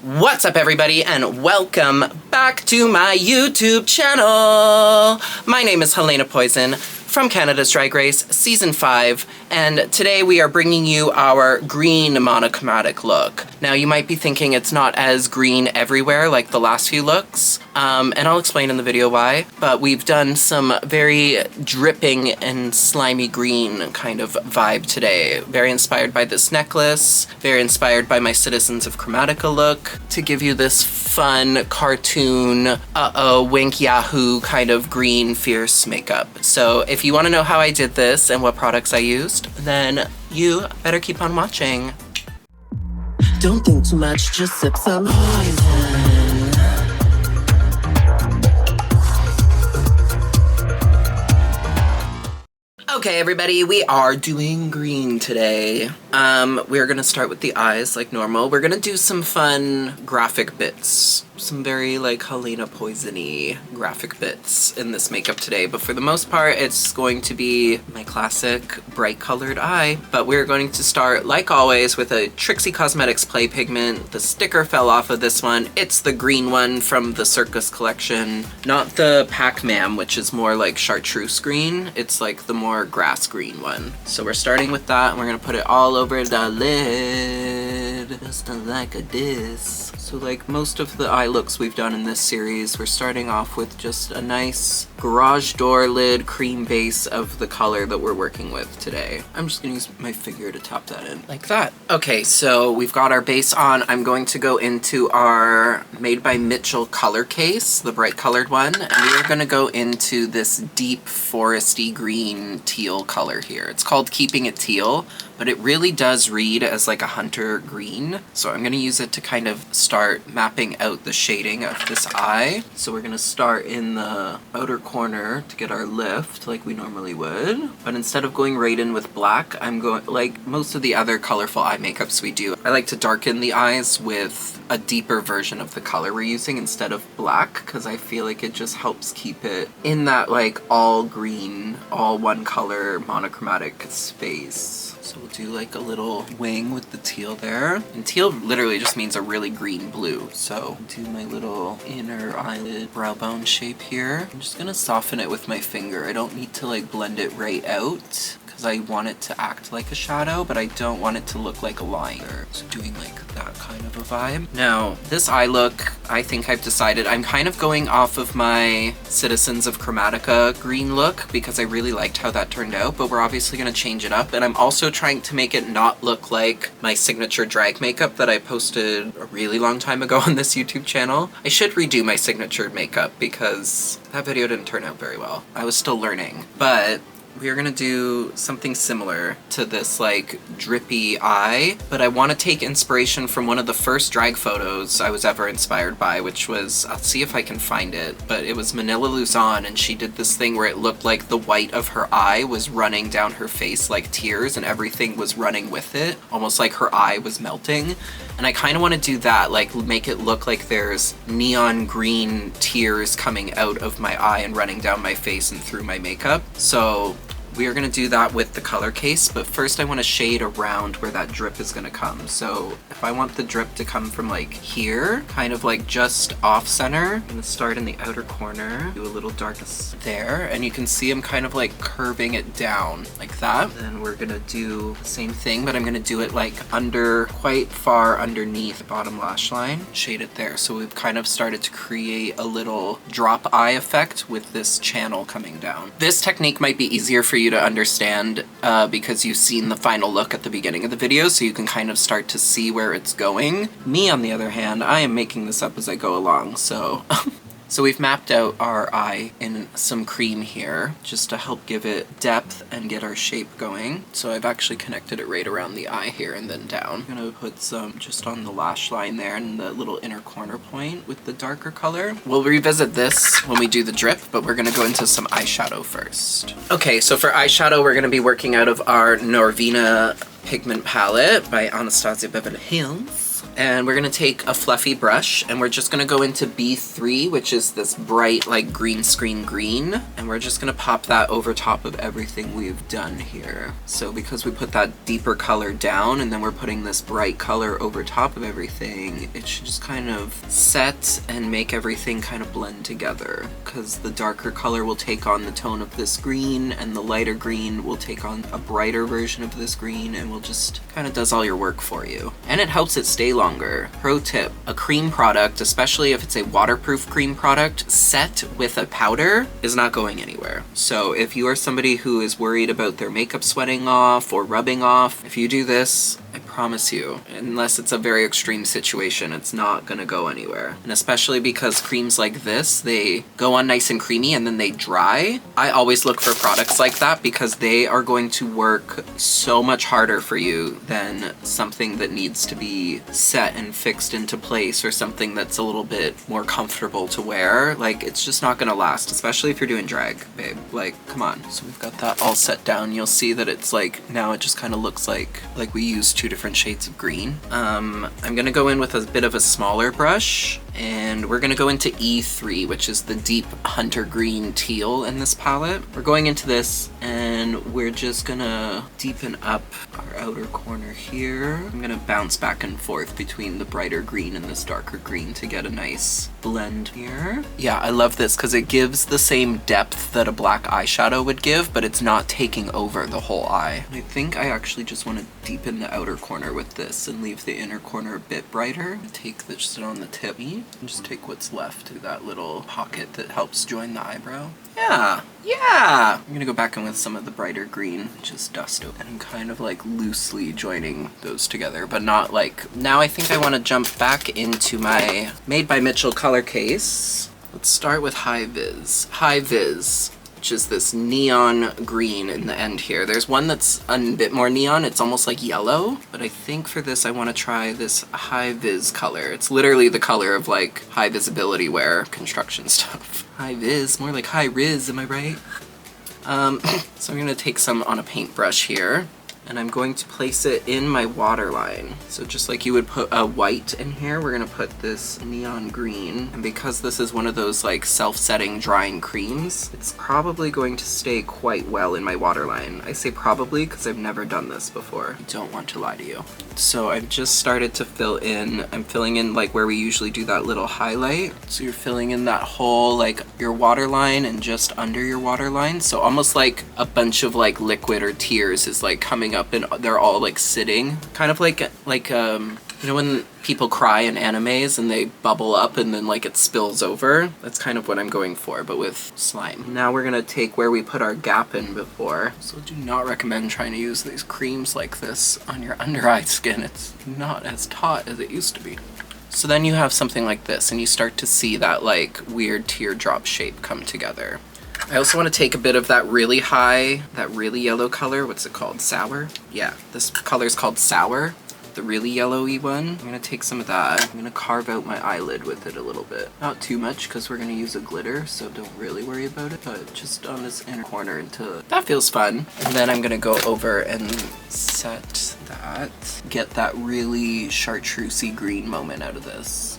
What's up everybody and welcome back to my YouTube channel! My name is Helena Poison from Canada's Drag Race Season 5 and today we are bringing you our green monochromatic look. Now you might be thinking it's not as green everywhere like the last few looks, and I'll explain in the video why, but we've done some very dripping and slimy green kind of vibe today. Very inspired by this necklace, very inspired by my Citizens of Chromatica look to give you this fun cartoon, wink yahoo kind of green fierce makeup. So if you want to know how I did this and what products I used, then you better keep on watching. Don't think too much, just sip some poison. Okay everybody, we are doing green today. We're gonna start with the eyes like normal. We're gonna do some fun graphic bits. Some very like Helena Poison-y graphic bits in this makeup today, but for the most part it's going to be my classic bright colored eye. But we're going to start like always with a Trixie Cosmetics Play Pigment. The sticker fell off of this one. It's the green one from the Circus collection, not the Pac-Man, which is more like chartreuse green. It's like the more grass green one. So we're starting with that and we're gonna put it all over the lid, just like this. So like most of the eye looks we've done in this series, we're starting off with just a nice garage door lid cream base of the color that we're working with today. I'm just gonna use my finger to tap that in like that. Okay, so we've got our base on. I'm going to go into our Made by Mitchell color case, the bright colored one, and we are gonna go into this deep foresty green teal color here. It's called Keeping It Teal, but it really does read as like a hunter green. So I'm gonna use it to kind of start mapping out the shading of this eye. So we're gonna start in the outer corner to get our lift like we normally would. But instead of going right in with black, I'm going, like most of the other colorful eye makeups we do, I like to darken the eyes with a deeper version of the color we're using instead of black, because I feel like it just helps keep it in that like all green, all one color monochromatic space. So we'll do like a little wing with the teal there. And teal literally just means a really green blue. So do my little inner eyelid brow bone shape here. I'm just gonna soften it with my finger. I don't need to like blend it right out because I want it to act like a shadow, but I don't want it to look like a liner. So doing like that kind of a vibe. Now this eye look, I think I've decided I'm kind of going off of my Citizens of Chromatica green look because I really liked how that turned out, but we're obviously gonna change it up. And I'm also trying to make it not look like my signature drag makeup that I posted a really long time ago on this YouTube channel. I should redo my signature makeup because that video didn't turn out very well. I was still learning, but we are gonna do something similar to this like drippy eye, but I want to take inspiration from one of the first drag photos I was ever inspired by, which was, I'll see if I can find it, but it was Manila Luzon, and she did this thing where it looked like the white of her eye was running down her face like tears and everything was running with it, almost like her eye was melting. And I kind of want to do that, like make it look like there's neon green tears coming out of my eye and running down my face and through my makeup. So we are gonna do that with the color case, but first I want to shade around where that drip is gonna come. So if I want the drip to come from like here, kind of like just off center, I'm gonna start in the outer corner, do a little darkness there, and you can see I'm kind of like curving it down like that. Then we're gonna do the same thing, but I'm gonna do it like under, quite far underneath the bottom lash line, shade it there. So we've kind of started to create a little drop eye effect with this channel coming down. This technique might be easier for you to understand because you've seen the final look at the beginning of the video, so you can kind of start to see where it's going. Me, on the other hand, I am making this up as I go along, so So we've mapped out our eye in some cream here just to help give it depth and get our shape going. So I've actually connected it right around the eye here and then down. I'm gonna put some just on the lash line there and the little inner corner point with the darker color. We'll revisit this when we do the drip, but we're gonna go into some eyeshadow first. Okay, so for eyeshadow, we're gonna be working out of our Norvina pigment palette by Anastasia Beverly Hills. And we're gonna take a fluffy brush and we're just gonna go into B3, which is this bright like green screen green. And we're just gonna pop that over top of everything we've done here. So because we put that deeper color down and then we're putting this bright color over top of everything, it should just kind of set and make everything kind of blend together. Because the darker color will take on the tone of this green and the lighter green will take on a brighter version of this green, and will just kind of does all your work for you. And it helps it stay longer. Pro tip, a cream product, especially if it's a waterproof cream product, set with a powder is not going anywhere. So if you are somebody who is worried about their makeup sweating off or rubbing off, if you do this, I promise you, unless it's a very extreme situation, it's not gonna go anywhere. And especially because creams like this, they go on nice and creamy and then they dry. I always look for products like that because they are going to work so much harder for you than something that needs to be set and fixed into place, or something that's a little bit more comfortable to wear. Like, it's just not gonna last, especially if you're doing drag, babe. Like, come on. So we've got that all set down. You'll see that it's like, now it just kind of looks like we used 2 different shades of green. I'm gonna go in with a bit of a smaller brush, and we're gonna go into E3, which is the deep hunter green teal in this palette. We're going into this and we're just gonna deepen up our outer corner here. I'm gonna bounce back and forth between the brighter green and this darker green to get a nice blend here. Yeah, I love this because it gives the same depth that a black eyeshadow would give, but it's not taking over the whole eye. I think I actually just want to deepen the outer corner with this and leave the inner corner a bit brighter. Take this just on the tip and just take what's left to that little pocket that helps join the eyebrow. Yeah! I'm gonna go back in with some of the brighter green, just dust over, and kind of like loosely joining those together, but not like... Now I think I want to jump back into my Made by Mitchell color case. Let's start with High Vis. High Vis, which is this neon green in the end here. There's one that's a bit more neon, it's almost like yellow, but I think for this I want to try this High Vis color. It's literally the color of like high visibility wear construction stuff. High Vis, more like high Riz, am I right? So I'm gonna take some on a paintbrush here, and I'm going to place it in my waterline. So just like you would put a white in here, we're gonna put this neon green. And because this is one of those like self-setting drying creams, it's probably going to stay quite well in my waterline. I say probably because I've never done this before. I don't want to lie to you. So I've just started to fill in. I'm filling in like where we usually do that little highlight. So you're filling in that whole like your waterline and just under your waterline. So almost like a bunch of like liquid or tears is like coming up and they're all like sitting. Kind of like you know when people cry in animes and they bubble up and then like it spills over? That's kind of what I'm going for, but with slime. Now we're gonna take where we put our gap in before. So do not recommend trying to use these creams like this on your under eye skin. It's not as taut as it used to be. So then you have something like this and you start to see that like weird teardrop shape come together. I also want to take a bit of that really high, that really yellow color. What's it called? Sour? Yeah, this color is called Sour. The really yellowy one. I'm gonna take some of that. I'm gonna carve out my eyelid with it a little bit. Not too much because we're gonna use a glitter, so don't really worry about it, but just on this inner corner until that feels fun. And then I'm gonna go over and set that. Get that really chartreusey green moment out of this.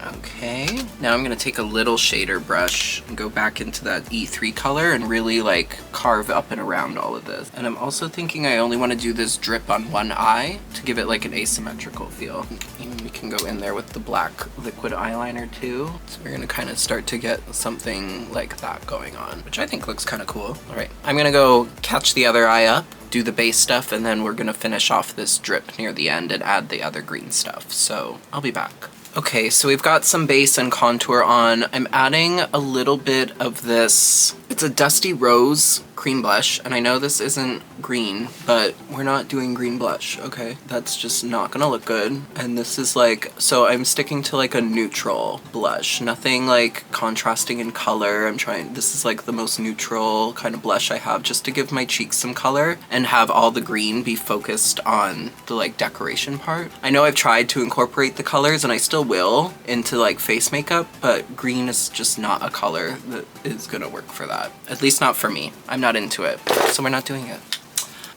Okay, now I'm gonna take a little shader brush and go back into that E3 color and really like carve up and around all of this. And I'm also thinking I only want to do this drip on one eye to give it like an asymmetrical feel. And we can go in there with the black liquid eyeliner too. So we're gonna kind of start to get something like that going on, which I think looks kind of cool. All right, I'm gonna go catch the other eye up, do the base stuff, and then we're gonna finish off this drip near the end and add the other green stuff. So I'll be back. Okay, so we've got some base and contour on. I'm adding a little bit of this, it's a Dusty Rose cream blush, and I know this isn't green, but we're not doing green blush, okay? That's just not gonna look good. And this is like, so I'm sticking to like a neutral blush, nothing like contrasting in color. This is like the most neutral kind of blush I have, just to give my cheeks some color and have all the green be focused on the like decoration part. I know I've tried to incorporate the colors, and I still will, into like face makeup, but green is just not a color that is gonna work for that. At least not for me. I'm not into it, so we're not doing it.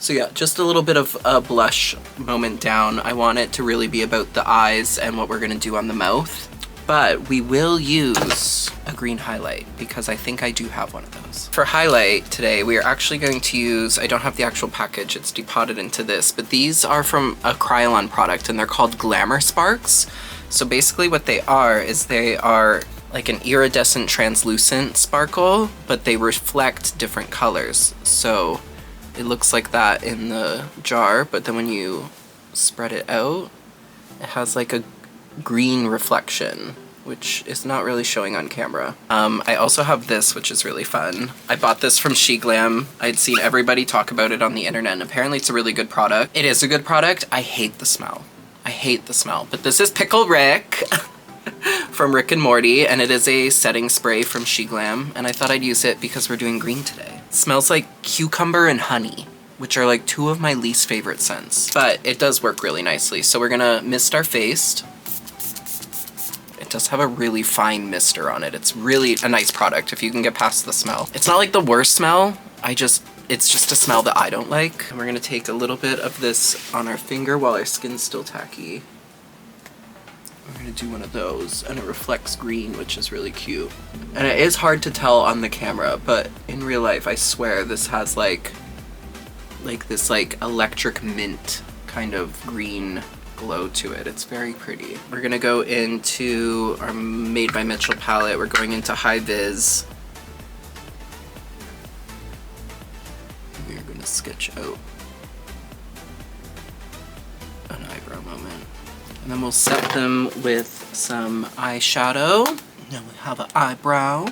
So yeah, just a little bit of a blush moment down. I want it to really be about the eyes and what we're gonna do on the mouth. But we will use a green highlight because I think I do have one of those. For highlight today, we are actually going to use, I don't have the actual package, it's depotted into this, but these are from a Kryolan product and they're called Glamour Sparks. So basically what they are is they are like an iridescent translucent sparkle, but they reflect different colors. So it looks like that in the jar, but then when you spread it out, it has like a green reflection, which is not really showing on camera. I also have this, which is really fun. I bought this from She Glam. I'd seen everybody talk about it on the internet, and apparently it's a really good product. It is a good product. I hate the smell. I hate the smell, but this is Pickle Rick from Rick and Morty, and it is a setting spray from She Glam, and I thought I'd use it because we're doing green today. It smells like cucumber and honey, which are like two of my least favorite scents, but it does work really nicely. So we're gonna mist our face. It does have a really fine mister on it. It's really a nice product if you can get past the smell. It's not like the worst smell, it's just a smell that I don't like. And we're gonna take a little bit of this on our finger while our skin's still tacky. We're gonna do one of those, and it reflects green, which is really cute. And it is hard to tell on the camera, but in real life, I swear this has like this electric mint kind of green glow to it. It's very pretty. We're gonna go into our Made by Mitchell palette. We're going into High Vis. We're gonna sketch out an eyebrow moment. And then we'll set them with some eyeshadow. Now we have an eyebrow.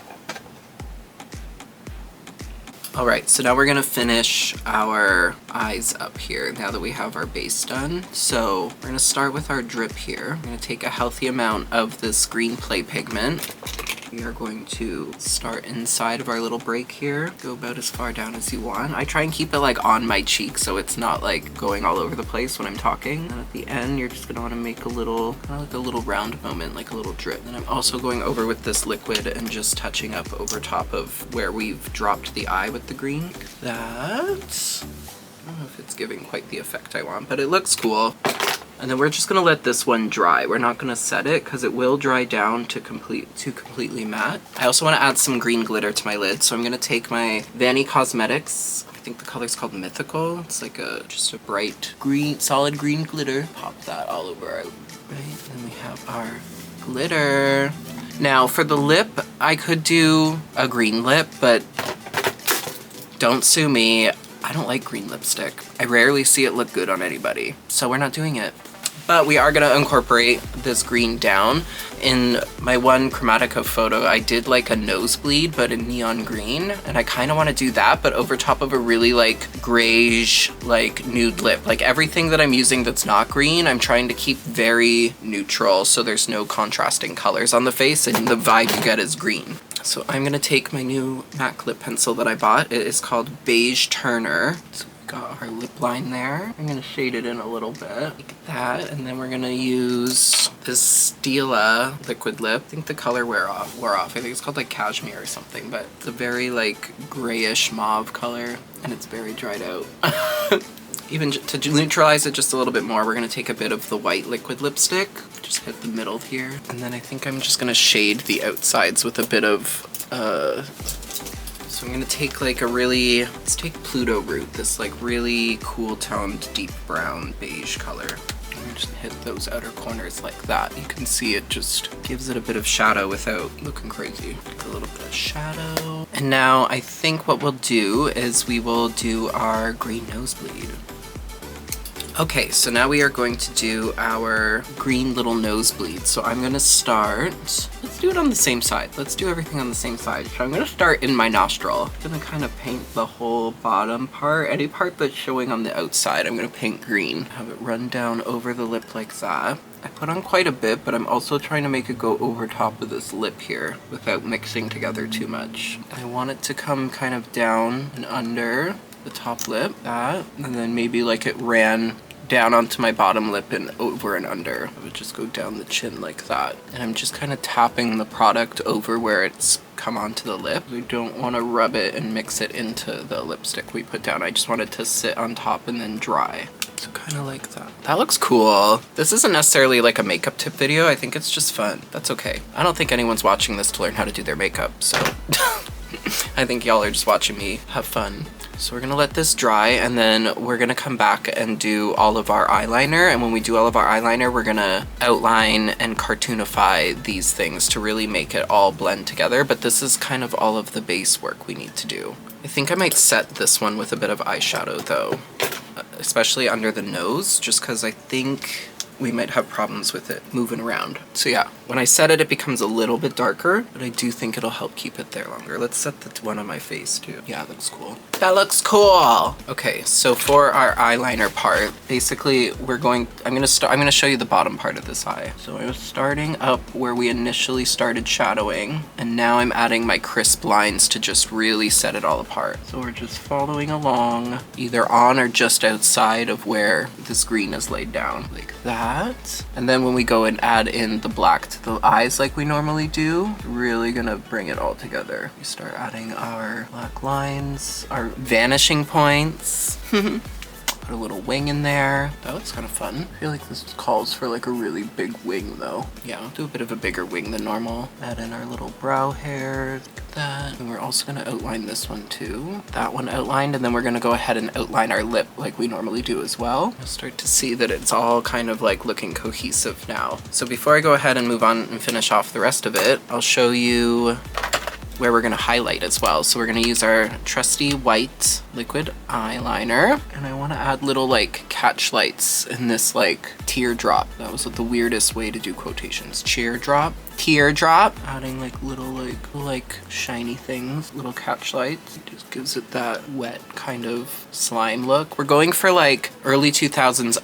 All right, so now we're gonna finish our eyes up here now that we have our base done. So we're gonna start with our drip here. I'm gonna take a healthy amount of this green play pigment. We are going to start inside of our little break here. Go about as far down as you want. I try and keep it like on my cheek so it's not like going all over the place when I'm talking. And at the end, you're just gonna wanna make a little, kind of like a little round moment, like a little drip. And I'm also going over with this liquid and just touching up over top of where we've dropped the eye with the green. Like that. I don't know if it's giving quite the effect I want, but it looks cool. And then we're just gonna let this one dry. We're not gonna set it because it will dry down to completely matte. I also wanna add some green glitter to my lid. So I'm gonna take my Vanny Cosmetics, I think the color's called Mythical. It's like just a bright green, solid green glitter. Pop that all over our lip, right? And then we have our glitter. Now for the lip, I could do a green lip, but don't sue me. I don't like green lipstick. I rarely see it look good on anybody, so we're not doing it. But we are gonna incorporate this green down. In my one Chromatica photo, I did like a nosebleed, but in neon green, and I kind of want to do that, but over top of a really like grayish, like nude lip. Like everything that I'm using that's not green, I'm trying to keep very neutral, so there's no contrasting colors on the face, and the vibe you get is green. So I'm gonna take my new MAC lip pencil that I bought. It is called Beige Turner. So we got our lip line there. I'm gonna shade it in a little bit, like that. And then we're gonna use this Stila liquid lip. I think the color wore off. I think it's called like cashmere or something, but it's a very like grayish mauve color, and it's very dried out. Even to neutralize it just a little bit more, we're gonna take a bit of the white liquid lipstick, just hit the middle here. And then I think I'm just gonna shade the outsides with a bit of, so I'm gonna take like let's take Pluto Root, this like really cool toned deep brown beige color. And just hit those outer corners like that. You can see it just gives it a bit of shadow without looking crazy. A little bit of shadow. And now I think what we'll do is we will do our green nosebleed. Okay, so now we are going to do our green little nosebleed. So I'm gonna start, let's do it on the same side. Let's do everything on the same side. So I'm gonna start in my nostril. I'm gonna kind of paint the whole bottom part. Any part that's showing on the outside, I'm gonna paint green. Have it run down over the lip like that. I put on quite a bit, but I'm also trying to make it go over top of this lip here without mixing together too much. I want it to come kind of down and under the top lip, that, and then maybe like it ran down onto my bottom lip and over and under. I would just go down the chin like that. And I'm just kind of tapping the product over where it's come onto the lip. We don't want to rub it and mix it into the lipstick we put down. I just want it to sit on top and then dry. So kind of like that. That looks cool. This isn't necessarily like a makeup tip video. I think it's just fun. That's okay. I don't think anyone's watching this to learn how to do their makeup, so I think y'all are just watching me have fun. So we're gonna let this dry, and then we're gonna come back and do all of our eyeliner. And when we do all of our eyeliner, we're gonna outline and cartoonify these things to really make it all blend together. But this is kind of all of the base work we need to do. I think I might set this one with a bit of eyeshadow though, especially under the nose, just because I think we might have problems with it moving around. So yeah, when I set it, it becomes a little bit darker, but I do think it'll help keep it there longer. Let's set the one on my face too. Yeah, that looks cool. That looks cool! Okay, so for our eyeliner part, basically I'm gonna show you the bottom part of this eye. So I was starting up where we initially started shadowing, and now I'm adding my crisp lines to just really set it all apart. So we're just following along, either on or just outside of where this green is laid down, like that. And then when we go and add in the black to the eyes like we normally do, really gonna bring it all together. We start adding our black lines, our vanishing points. Put a little wing in there. That looks kind of fun. I feel like this calls for like a really big wing though. Yeah, I'll do a bit of a bigger wing than normal. Add in our little brow hairs, like that. And we're also gonna outline this one too. That one outlined, and then we're gonna go ahead and outline our lip like we normally do as well. You'll start to see that it's all kind of like looking cohesive now. So before I go ahead and move on and finish off the rest of it, I'll show you where we're gonna highlight as well. So we're gonna use our trusty white liquid eyeliner, and I wanna add little like catch lights in this like teardrop. That was the weirdest way to do quotations. Teardrop. Adding like little like shiny things, little catch lights. It just gives it that wet kind of slime look. We're going for like early 2000s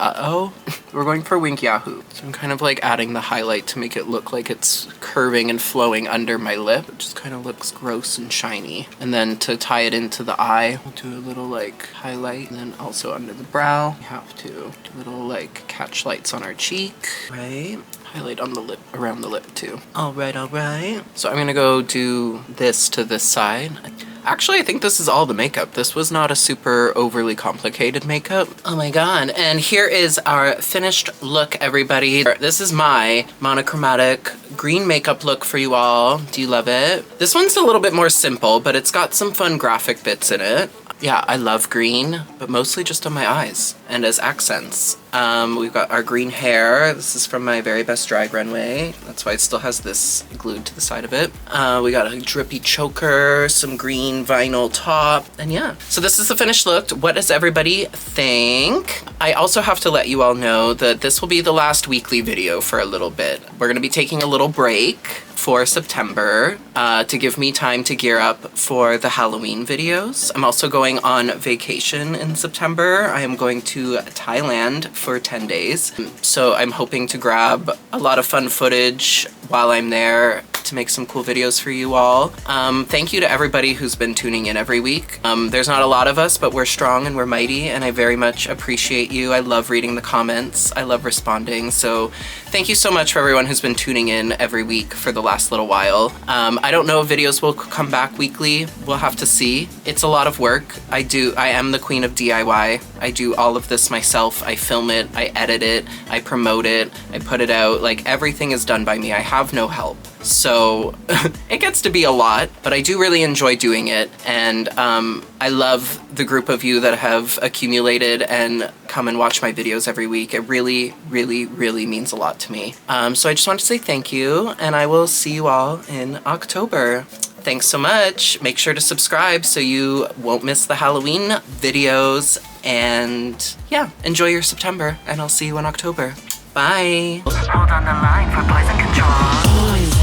we're going for Wink Yahoo. So I'm kind of like adding the highlight to make it look like it's curving and flowing under my lip. It just kind of looks gross and shiny. And then to tie it into the eye, we'll do a little like highlight, and then also under the brow, we have to do little like catch lights on our cheek, right? Highlight on the lip, around the lip too. All right. So I'm gonna go do this to this side. Actually, I think this is all the makeup. This was not a super overly complicated makeup. Oh my god. And here is our finished look, everybody. This is my monochromatic green makeup look for you all. Do you love it? This one's a little bit more simple, but it's got some fun graphic bits in it. Yeah, I love green, but mostly just on my eyes and as accents. We've got our green hair. This is from my very best drag runway. That's why it still has this glued to the side of it. We got a drippy choker, some green vinyl top, and yeah. So this is the finished look. What does everybody think? I also have to let you all know that this will be the last weekly video for a little bit. We're gonna be taking a little break for September to give me time to gear up for the Halloween videos. I'm also going on vacation in September. I am going to Thailand for 10 days. So I'm hoping to grab a lot of fun footage while I'm there to make some cool videos for you all. Thank you to everybody who's been tuning in every week. There's not a lot of us, but we're strong and we're mighty, and I very much appreciate you. I love reading the comments. I love responding. So thank you so much for everyone who's been tuning in every week for the last little while. I don't know if videos will come back weekly. We'll have to see. It's a lot of work. I am the queen of DIY. I do all of this myself. I film it, I edit it, I promote it, I put it out. Like, everything is done by me. I have no help. So it gets to be a lot, but I do really enjoy doing it. And I love the group of you that have accumulated and come and watch my videos every week. It really, really, really means a lot to me. So I just want to say thank you, and I will see you all in October. Thanks so much. Make sure to subscribe so you won't miss the Halloween videos. And yeah, enjoy your September, and I'll see you in October. Bye. Hold on the line for poison control. Poison.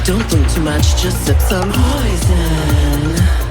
Don't think too much, just sip some poison.